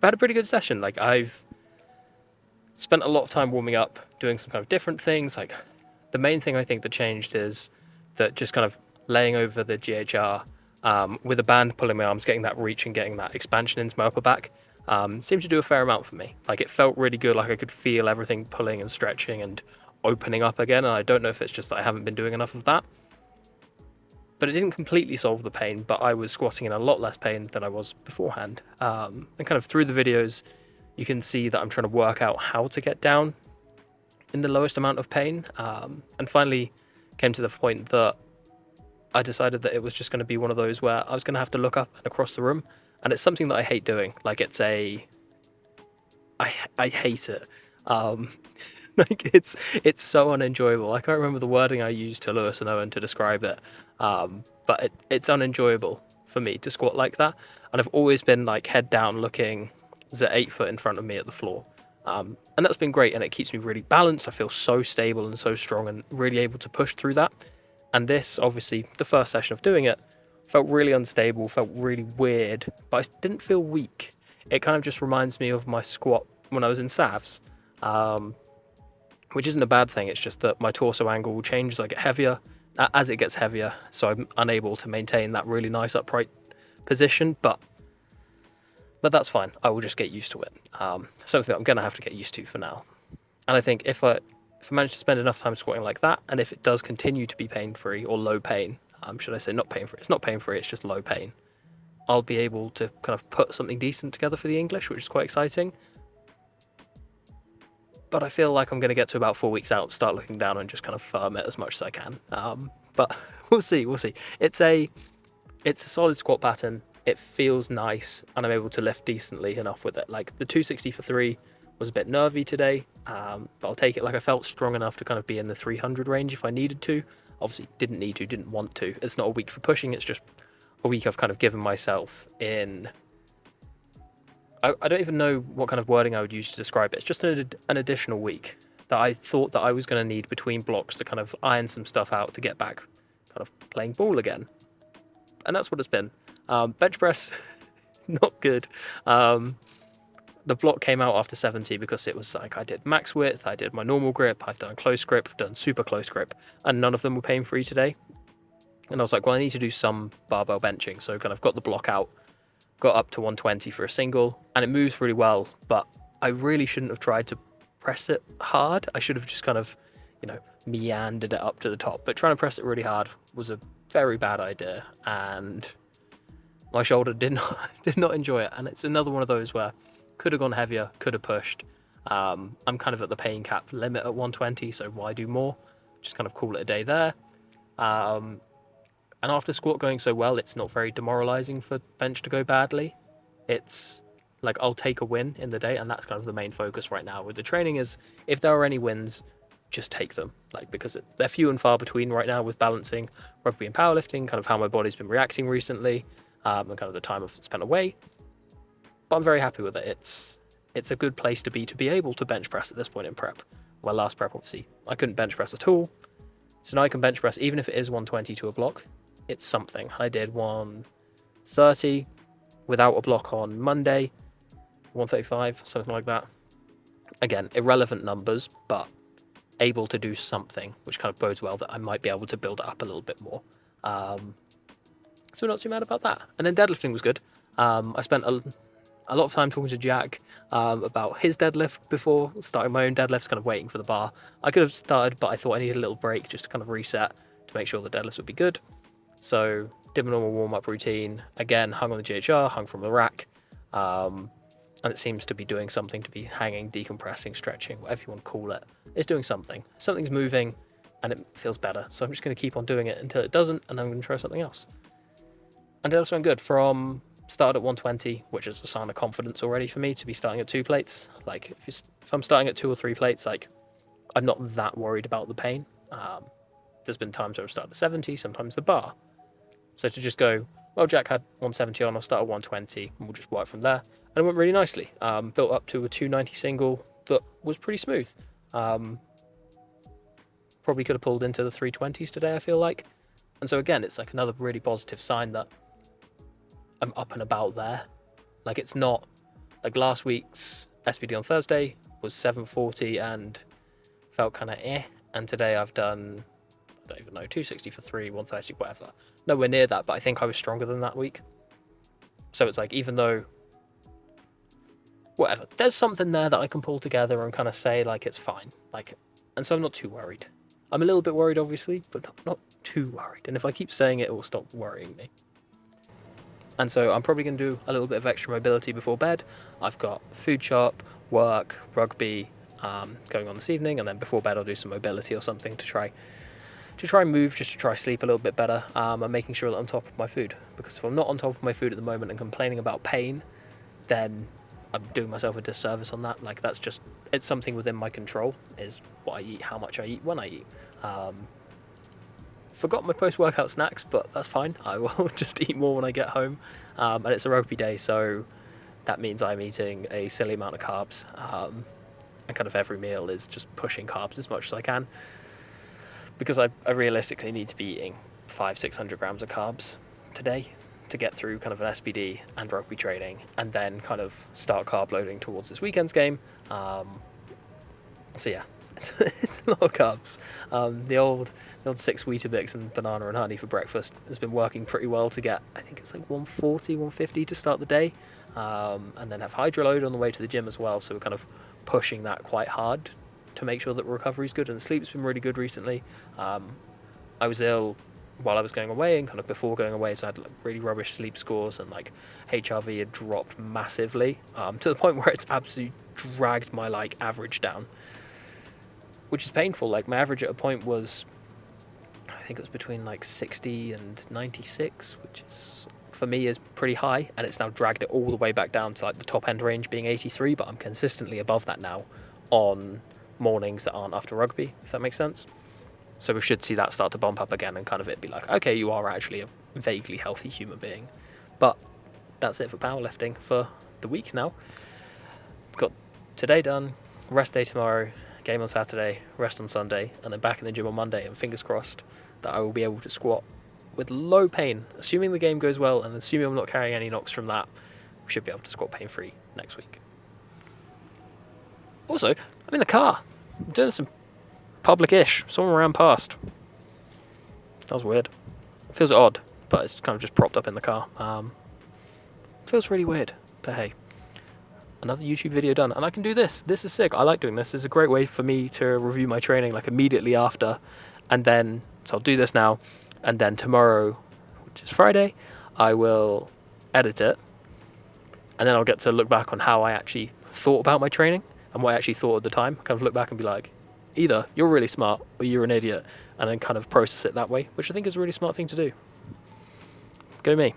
had a pretty good session. Like, I've spent a lot of time warming up, doing some kind of different things. Like, the main thing I think that changed is that just kind of laying over the GHR with a band pulling my arms, getting that reach and getting that expansion into my upper back seemed to do a fair amount for me. Like, it felt really good. Like, I could feel everything pulling and stretching and opening up again. And I don't know if it's just that I haven't been doing enough of that. But it didn't completely solve the pain, but I was squatting in a lot less pain than I was beforehand. And kind of through the videos, you can see that I'm trying to work out how to get down in the lowest amount of pain. And finally came to the point that I decided that it was just going to be one of those where I was going to have to look up and across the room. And it's something that I hate doing. Like, I hate it. Like, it's so unenjoyable. I can't remember the wording I used to Lewis and Owen to describe it. But it's unenjoyable for me to squat like that. And I've always been like head down looking, there's 8 foot in front of me at the floor. And that's been great, and it keeps me really balanced. I feel so stable and so strong and really able to push through that. And this, obviously, the first session of doing it, felt really unstable, felt really weird, but I didn't feel weak. It kind of just reminds me of my squat when I was in SAVs, which isn't a bad thing. It's just that my torso angle will change as I get heavier, as it gets heavier, so I'm unable to maintain that really nice upright position, but that's fine. I will just get used to it. Something that I'm going to have to get used to for now. And I think if I manage to spend enough time squatting like that, and if it does continue to be pain-free or low pain, should I say not pain-free? It's not pain-free, it's just low pain. I'll be able to kind of put something decent together for the English, which is quite exciting. But I feel like I'm going to get to about 4 weeks out, start looking down and just kind of firm it as much as I can. But we'll see. It's a solid squat pattern. It feels nice, and I'm able to lift decently enough with it. Like, the 260 for 3 was a bit nervy today, but I'll take it. Like, I felt strong enough to kind of be in the 300 range if I needed to. Obviously, didn't need to, didn't want to. It's not a week for pushing, it's just a week I've kind of given myself in... I don't even know what kind of wording I would use to describe it. It's just an additional week that I thought that I was going to need between blocks to kind of iron some stuff out to get back kind of playing ball again. And that's what it's been. Bench press, not good. The block came out after 70 because it was like I did max width, I did my normal grip, I've done close grip, I've done super close grip, and none of them were pain-free today. And I was like, well, I need to do some barbell benching. So kind of got the block out, got up to 120 for a single, and it moves really well, but I really shouldn't have tried to press it hard. I should have just kind of, meandered it up to the top. But trying to press it really hard was a very bad idea, and my shoulder did not enjoy it. And it's another one of those where could have gone heavier, could have pushed. I'm kind of at the pain cap limit at 120, so why do more? Just kind of call it a day there. And after squat going so well, it's not very demoralizing for bench to go badly. It's like I'll take a win in the day, and that's kind of the main focus right now with the training is if there are any wins, just take them. Like, because they're few and far between right now with balancing rugby and powerlifting, kind of how my body's been reacting recently, and kind of the time I've spent away. But I'm very happy with it. It's a good place to be able to bench press at this point in prep. My last prep, obviously, I couldn't bench press at all. So now I can bench press, even if it is 120 to a block. It's something. I did 130 without a block on Monday, 135, something like that. Again, irrelevant numbers, but able to do something, which kind of bodes well that I might be able to build it up a little bit more. So not too mad about that. And then deadlifting was good. I spent a lot of time talking to Jack about his deadlift before starting my own deadlifts, kind of waiting for the bar. I could have started, but I thought I needed a little break just to kind of reset to make sure the deadlifts would be good. So did my normal warm-up routine, again, hung on the GHR, hung from the rack, and it seems to be doing something, to be hanging, decompressing, stretching, whatever you want to call it. It's doing something. Something's moving, and it feels better. So I'm just going to keep on doing it until it doesn't, and I'm going to try something else. And deadlifts went good. From started at 120, which is a sign of confidence already for me to be starting at 2 plates. Like, if I'm starting at 2 or 3 plates, like, I'm not that worried about the pain. There's been times where I've started at 70, sometimes the bar. So to just go, well, Jack had 170 on, I'll start at 120, and we'll just work from there. And it went really nicely. Built up to a 290 single that was pretty smooth. Probably could have pulled into the 320s today, I feel like. And so again, it's like another really positive sign that I'm up and about there. Like, it's not Like last week's SBD on Thursday was 740 and felt kind of and today I've done, I don't even know, 260 for 3, 130, whatever. Nowhere near that, but I think I was stronger than that week. So it's like, even though, whatever, there's something there that I can pull together and kind of say, like, it's fine. Like, and so I'm not too worried. I'm a little bit worried, obviously, but not too worried. And if I keep saying it, it will stop worrying me. And so I'm probably going to do a little bit of extra mobility before bed. I've got food shop, work, rugby going on this evening, and then before bed I'll do some mobility or something to try and move, just to try sleep a little bit better. I'm making sure that I'm on top of my food, because if I'm not on top of my food at the moment and complaining about pain, then I'm doing myself a disservice on that. Like, that's just, it's something within my control, is what I eat, how much I eat, when I eat. Forgot my post-workout snacks, but that's fine. I will just eat more when I get home. And it's a rugby day, so that means I'm eating a silly amount of carbs. And kind of every meal is just pushing carbs as much as I can, because I realistically need to be eating 500-600 grams of carbs today to get through kind of an SBD and rugby training, and then kind of start carb loading towards this weekend's game. So yeah, it's a lot of carbs. The old 6 Weetabix and banana and honey for breakfast has been working pretty well to get, I think it's like 140, 150 to start the day, and then have hydro load on the way to the gym as well. So we're kind of pushing that quite hard to make sure that recovery is good, and the sleep's been really good recently. I was ill while I was going away and kind of before going away, so I had like really rubbish sleep scores, and like HRV had dropped massively, to the point where it's absolutely dragged my like average down, which is painful. Like my average at a point was, I think it was between like 60 and 96, which is, for me, is pretty high, and it's now dragged it all the way back down to like the top end range being 83, but I'm consistently above that now on mornings that aren't after rugby, if that makes sense. So we should see that start to bump up again, and kind of it be like, okay, you are actually a vaguely healthy human being. But that's it for powerlifting for the week now. Got today done, rest day tomorrow, game on Saturday, rest on Sunday, and then back in the gym on Monday, and fingers crossed that I will be able to squat with low pain. Assuming the game goes well, and assuming I'm not carrying any knocks from that, we should be able to squat pain-free next week. Also, I'm in the car. I'm doing some public-ish. Someone ran past. That was weird. It feels odd, but it's kind of just propped up in the car. Feels really weird, but hey. Another YouTube video done, and I can do this. This is sick. I like doing this. It's a great way for me to review my training like immediately after, and then, so I'll do this now, and then tomorrow, which is Friday, I will edit it, and then I'll get to look back on how I actually thought about my training and what I actually thought at the time. Kind of look back and be like, either you're really smart or you're an idiot, and then kind of process it that way, which I think is a really smart thing to do. Go me.